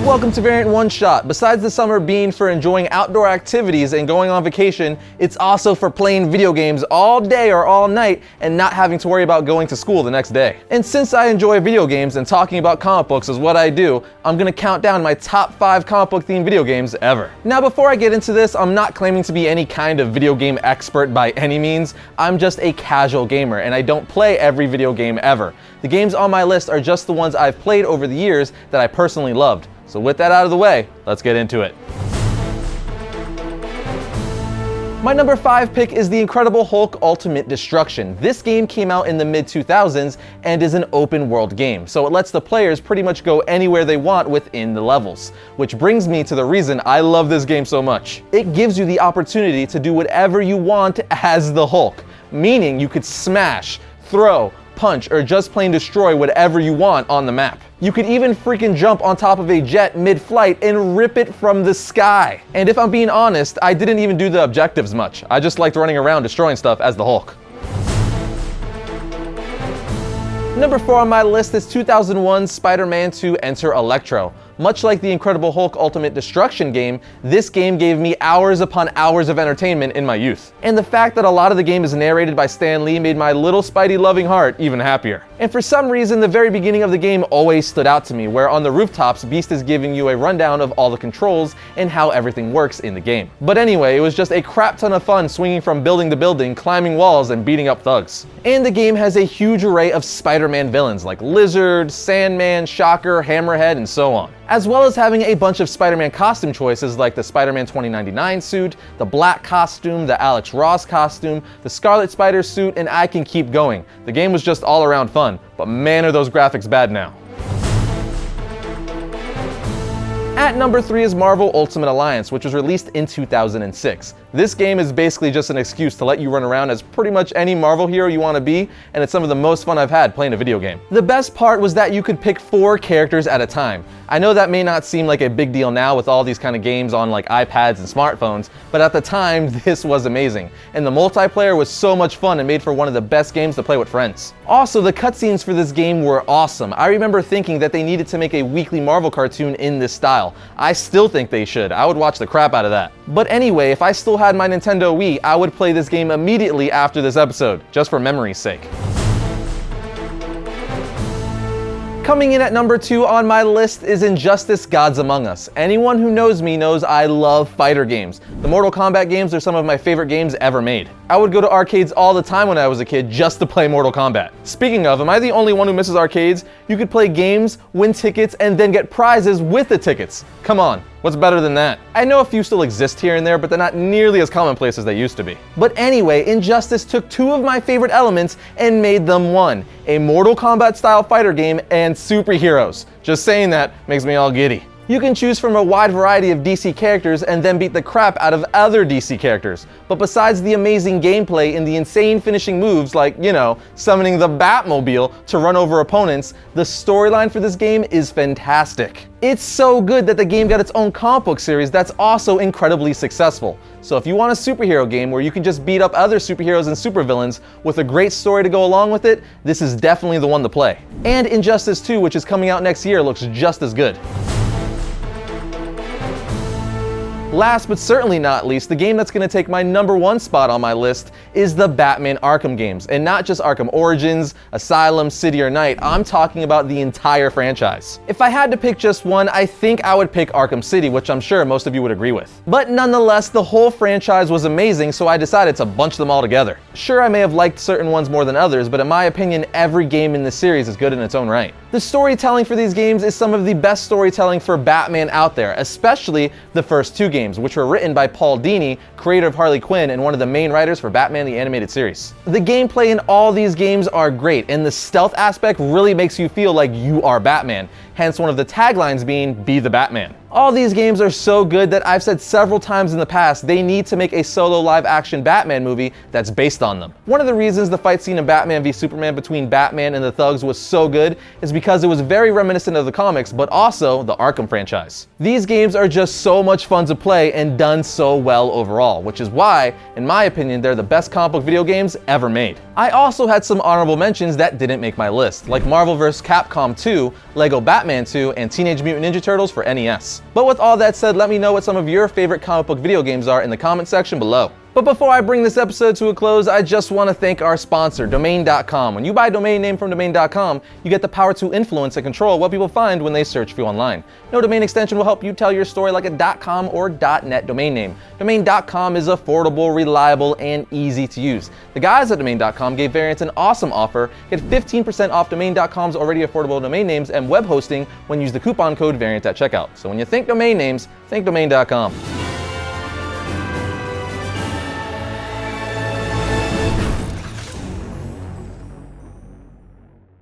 welcome to Variant One Shot. Besides the summer being for enjoying outdoor activities and going on vacation, it's also for playing video games all day or all night and not having to worry about going to school the next day. And since I enjoy video games and talking about comic books is what I do, I'm gonna count down my top 5 comic book themed video games ever. Now before I get into this, I'm not claiming to be any kind of video game expert by any means. I'm just a casual gamer and I don't play every video game ever. The games on my list are just the ones I've played over the years that I personally loved. So with that out of the way, let's get into it. My number 5 pick is The Incredible Hulk Ultimate Destruction. This game came out in the mid-2000s and is an open world game, so it lets the players pretty much go anywhere they want within the levels. Which brings me to the reason I love this game so much. It gives you the opportunity to do whatever you want as the Hulk, meaning you could smash, throw, punch, or just plain destroy whatever you want on the map. You could even freaking jump on top of a jet mid-flight and rip it from the sky. And if I'm being honest, I didn't even do the objectives much. I just liked running around destroying stuff as the Hulk. Number 4 on my list is 2001's Spider-Man 2 Enter Electro. Much like the Incredible Hulk Ultimate Destruction game, this game gave me hours upon hours of entertainment in my youth. And the fact that a lot of the game is narrated by Stan Lee made my little Spidey-loving heart even happier. And for some reason, the very beginning of the game always stood out to me, where on the rooftops, Beast is giving you a rundown of all the controls and how everything works in the game. But anyway, it was just a crap ton of fun swinging from building to building, climbing walls, and beating up thugs. And the game has a huge array of Spider-Man villains like Lizard, Sandman, Shocker, Hammerhead, and so on. As well as having a bunch of Spider-Man costume choices like the Spider-Man 2099 suit, the black costume, the Alex Ross costume, the Scarlet Spider suit, and I can keep going. The game was just all around fun, but man are those graphics bad now. At number 3 is Marvel Ultimate Alliance, which was released in 2006. This game is basically just an excuse to let you run around as pretty much any Marvel hero you want to be, and it's some of the most fun I've had playing a video game. The best part was that you could pick 4 characters at a time. I know that may not seem like a big deal now with all these kind of games on like iPads and smartphones, but at the time this was amazing. And the multiplayer was so much fun and made for one of the best games to play with friends. Also, the cutscenes for this game were awesome. I remember thinking that they needed to make a weekly Marvel cartoon in this style. I still think they should. I would watch the crap out of that. But anyway, if I still had my Nintendo Wii, I would play this game immediately after this episode, just for memory's sake. Coming in at number 2 on my list is Injustice: Gods Among Us. Anyone who knows me knows I love fighter games. The Mortal Kombat games are some of my favorite games ever made. I would go to arcades all the time when I was a kid just to play Mortal Kombat. Speaking of, am I the only one who misses arcades? You could play games, win tickets, and then get prizes with the tickets. Come on, what's better than that? I know a few still exist here and there, but they're not nearly as commonplace as they used to be. But anyway, Injustice took 2 of my favorite elements and made them one: a Mortal Kombat style fighter game and superheroes. Just saying that makes me all giddy. You can choose from a wide variety of DC characters and then beat the crap out of other DC characters. But besides the amazing gameplay and the insane finishing moves like, you know, summoning the Batmobile to run over opponents, the storyline for this game is fantastic. It's so good that the game got its own comic book series that's also incredibly successful. So if you want a superhero game where you can just beat up other superheroes and supervillains with a great story to go along with it, this is definitely the one to play. And Injustice 2, which is coming out next year, looks just as good. Last but certainly not least, the game that's going to take my number 1 spot on my list is the Batman Arkham games. And not just Arkham Origins, Asylum, City, or Night, I'm talking about the entire franchise. If I had to pick just one, I think I would pick Arkham City, which I'm sure most of you would agree with. But nonetheless, the whole franchise was amazing, so I decided to bunch them all together. Sure, I may have liked certain ones more than others, but in my opinion, every game in this series is good in its own right. The storytelling for these games is some of the best storytelling for Batman out there, especially the first 2 games, which were written by Paul Dini, creator of Harley Quinn and one of the main writers for Batman the Animated Series. The gameplay in all these games are great, and the stealth aspect really makes you feel like you are Batman, hence one of the taglines being, "Be the Batman." All these games are so good that I've said several times in the past they need to make a solo live-action Batman movie that's based on them. One of the reasons the fight scene in Batman v Superman between Batman and the thugs was so good is because it was very reminiscent of the comics, but also the Arkham franchise. These games are just so much fun to play and done so well overall, which is why, in my opinion, they're the best comic book video games ever made. I also had some honorable mentions that didn't make my list, like Marvel vs. Capcom 2, Lego Batman 2, and Teenage Mutant Ninja Turtles for NES. But with all that said, let me know what some of your favorite comic book video games are in the comment section below. But before I bring this episode to a close, I just want to thank our sponsor, Domain.com. When you buy a domain name from Domain.com, you get the power to influence and control what people find when they search for you online. No domain extension will help you tell your story like a .com or .net domain name. Domain.com is affordable, reliable, and easy to use. The guys at Domain.com gave Variants an awesome offer. Get 15% off Domain.com's already affordable domain names and web hosting when you use the coupon code VARIANT at checkout. So when you think domain names, think Domain.com.